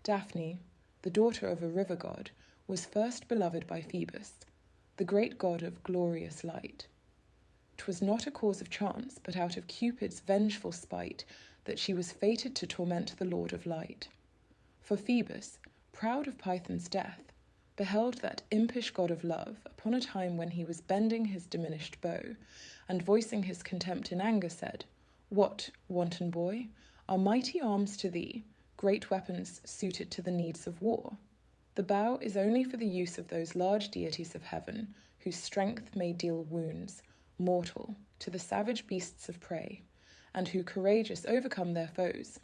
Daphne, the daughter of a river god, was first beloved by Phoebus, the great god of glorious light. 'Twas not a cause of chance, but out of Cupid's vengeful spite, that she was fated to torment the Lord of Light. For Phoebus, proud of Python's death, beheld that impish god of love upon a time when he was bending his diminished bow, and voicing his contempt in anger said, "What, wanton boy, are mighty arms to thee, great weapons suited to the needs of war? The bow is only for the use of those large deities of heaven, whose strength may deal wounds, mortal, to the savage beasts of prey, and who courageous overcome their foes.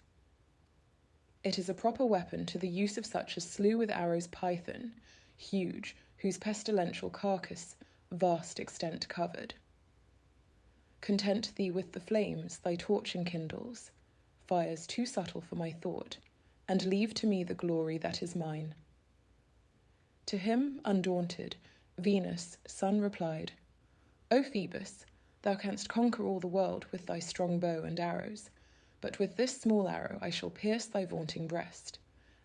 It is a proper weapon to the use of such as slew with arrows Python, huge, whose pestilential carcass vast extent covered. Content thee with the flames thy torch enkindles, fires too subtle for my thought, and leave to me the glory that is mine." To him, undaunted, Venus, sun replied, "O Phoebus, thou canst conquer all the world with thy strong bow and arrows, but with this small arrow I shall pierce thy vaunting breast,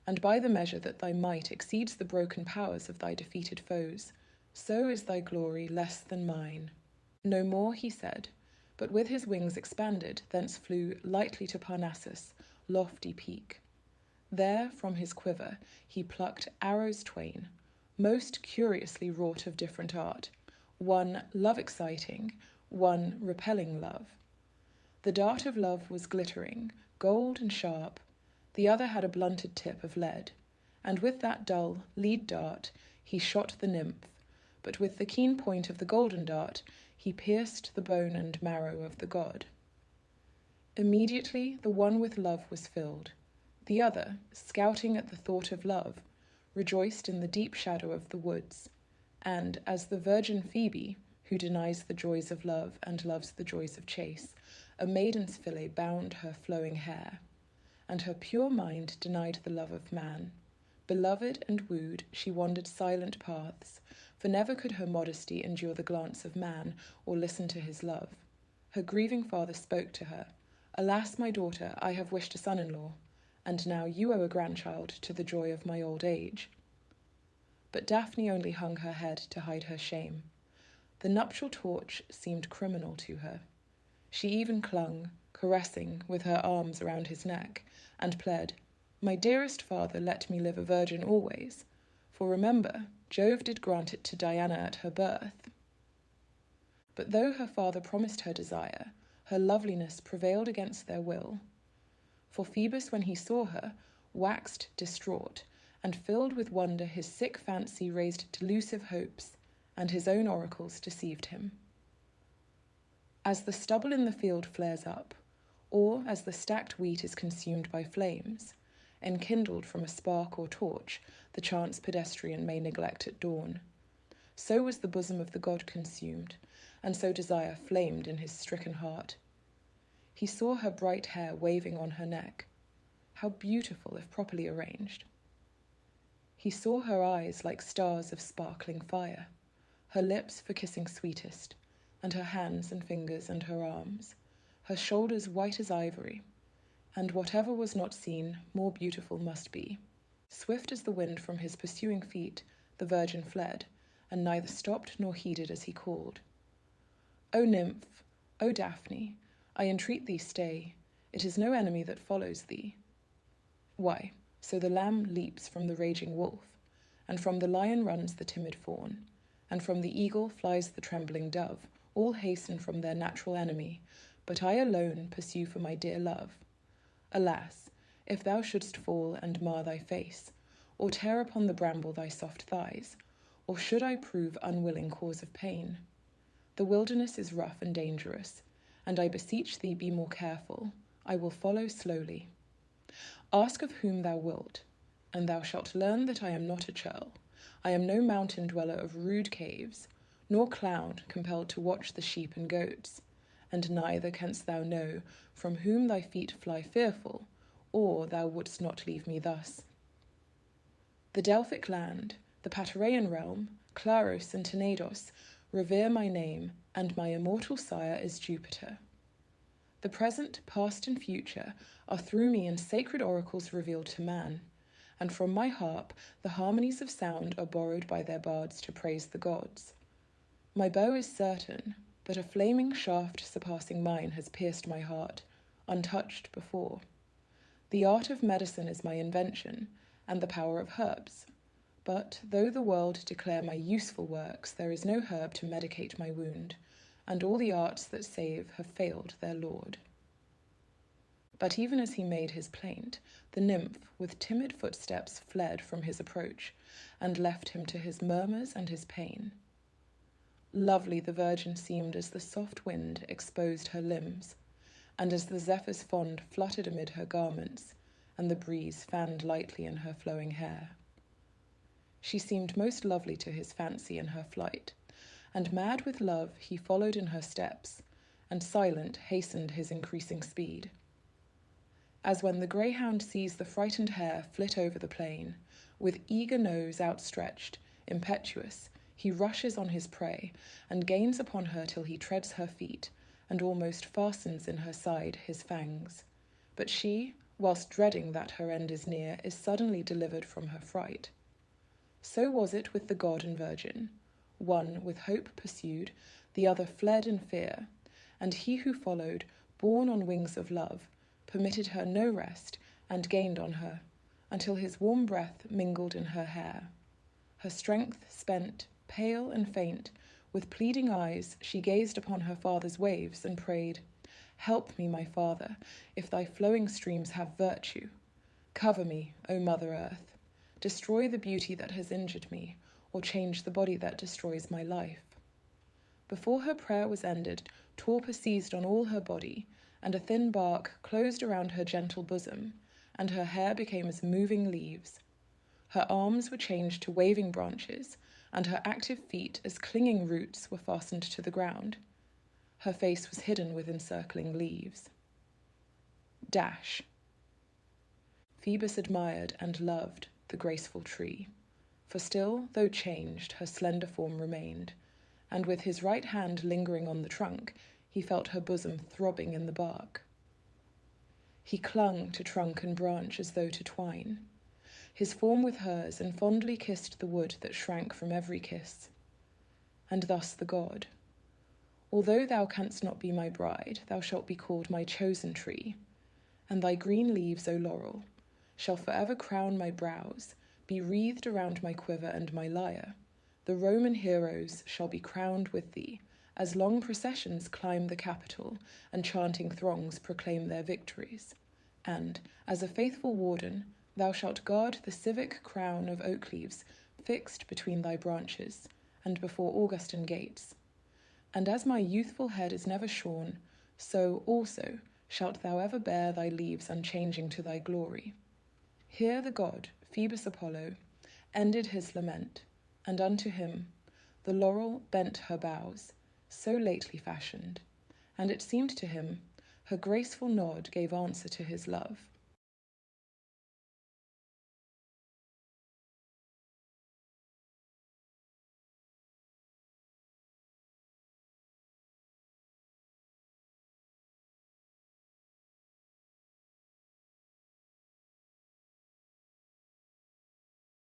and by the measure that thy might exceeds the broken powers of thy defeated foes, so is thy glory less than mine." No more he said, but with his wings expanded, thence flew lightly to Parnassus' lofty peak. There from his quiver he plucked arrows twain, most curiously wrought of different art, one love-exciting, one repelling love. The dart of love was glittering, gold and sharp, the other had a blunted tip of lead, and with that dull lead dart he shot the nymph, but with the keen point of the golden dart he pierced the bone and marrow of the god. Immediately the one with love was filled, the other, scouting at the thought of love, rejoiced in the deep shadow of the woods, and as the virgin Phoebe, who denies the joys of love and loves the joys of chase, a maiden's fillet bound her flowing hair, and her pure mind denied the love of man. Beloved and wooed, she wandered silent paths, for never could her modesty endure the glance of man or listen to his love. Her grieving father spoke to her, "Alas, my daughter, I have wished a son-in-law, and now you owe a grandchild to the joy of my old age." But Daphne only hung her head to hide her shame. The nuptial torch seemed criminal to her. She even clung, caressing, with her arms around his neck, and pled, "My dearest father, let me live a virgin always, for remember, Jove did grant it to Diana at her birth." But though her father promised her desire, her loveliness prevailed against their will. For Phoebus, when he saw her, waxed distraught, and filled with wonder his sick fancy raised delusive hopes, and his own oracles deceived him. As the stubble in the field flares up, or as the stacked wheat is consumed by flames, enkindled from a spark or torch the chance pedestrian may neglect at dawn, so was the bosom of the god consumed, and so desire flamed in his stricken heart. He saw her bright hair waving on her neck. How beautiful if properly arranged. He saw her eyes like stars of sparkling fire, her lips for kissing sweetest, and her hands and fingers and her arms, her shoulders white as ivory, and whatever was not seen, more beautiful must be. Swift as the wind from his pursuing feet, the virgin fled, and neither stopped nor heeded as he called. "O nymph, O Daphne, I entreat thee stay, it is no enemy that follows thee." Why, so the lamb leaps from the raging wolf, and from the lion runs the timid fawn, and from the eagle flies the trembling dove, all hasten from their natural enemy, but I alone pursue for my dear love. Alas, if thou shouldst fall and mar thy face, or tear upon the bramble thy soft thighs, or should I prove unwilling cause of pain? The wilderness is rough and dangerous, and I beseech thee be more careful. I will follow slowly. Ask of whom thou wilt, and thou shalt learn that I am not a churl. I am no mountain dweller of rude caves, nor clown compelled to watch the sheep and goats, and neither canst thou know from whom thy feet fly fearful, or thou wouldst not leave me thus. The Delphic land, the Pataraean realm, Claros and Tenedos, revere my name, and my immortal sire is Jupiter. The present, past, and future are through me in sacred oracles revealed to man, and from my harp the harmonies of sound are borrowed by their bards to praise the gods. My bow is certain, but a flaming shaft surpassing mine has pierced my heart, untouched before. The art of medicine is my invention, and the power of herbs. But though the world declare my useful works, there is no herb to medicate my wound, and all the arts that save have failed their Lord. But even as he made his plaint, the nymph with timid footsteps fled from his approach, and left him to his murmurs and his pain. Lovely the virgin seemed as the soft wind exposed her limbs, and as the zephyrs fond fluttered amid her garments, and the breeze fanned lightly in her flowing hair. She seemed most lovely to his fancy in her flight, and mad with love he followed in her steps, and silent hastened his increasing speed. As when the greyhound sees the frightened hare flit over the plain, with eager nose outstretched, impetuous, he rushes on his prey, and gains upon her till he treads her feet, and almost fastens in her side his fangs. But she, whilst dreading that her end is near, is suddenly delivered from her fright. So was it with the god and virgin. One with hope pursued, the other fled in fear, and he who followed, borne on wings of love, permitted her no rest, and gained on her, until his warm breath mingled in her hair. Her strength spent, pale and faint, with pleading eyes she gazed upon her father's waves and prayed, "Help me, my father, if thy flowing streams have virtue. Cover me, O Mother Earth. Destroy the beauty that has injured me, or change the body that destroys my life." Before her prayer was ended, torpor seized on all her body, and a thin bark closed around her gentle bosom, and her hair became as moving leaves. Her arms were changed to waving branches, and her active feet as clinging roots were fastened to the ground. Her face was hidden with encircling leaves. Dash. Phoebus admired and loved the graceful tree, for still, though changed, her slender form remained, and with his right hand lingering on the trunk, he felt her bosom throbbing in the bark. He clung to trunk and branch as though to twine, his form with hers, and fondly kissed the wood that shrank from every kiss. And thus the god, "Although thou canst not be my bride, thou shalt be called my chosen tree, and thy green leaves, O laurel, shall forever crown my brows, be wreathed around my quiver and my lyre. The Roman heroes shall be crowned with thee, as long processions climb the Capitol, and chanting throngs proclaim their victories. And, as a faithful warden, thou shalt guard the civic crown of oak leaves fixed between thy branches, and before Augustan gates. And as my youthful head is never shorn, so also shalt thou ever bear thy leaves unchanging to thy glory." Here the god, Phoebus Apollo, ended his lament, and unto him the laurel bent her boughs, so lately fashioned, and it seemed to him her graceful nod gave answer to his love.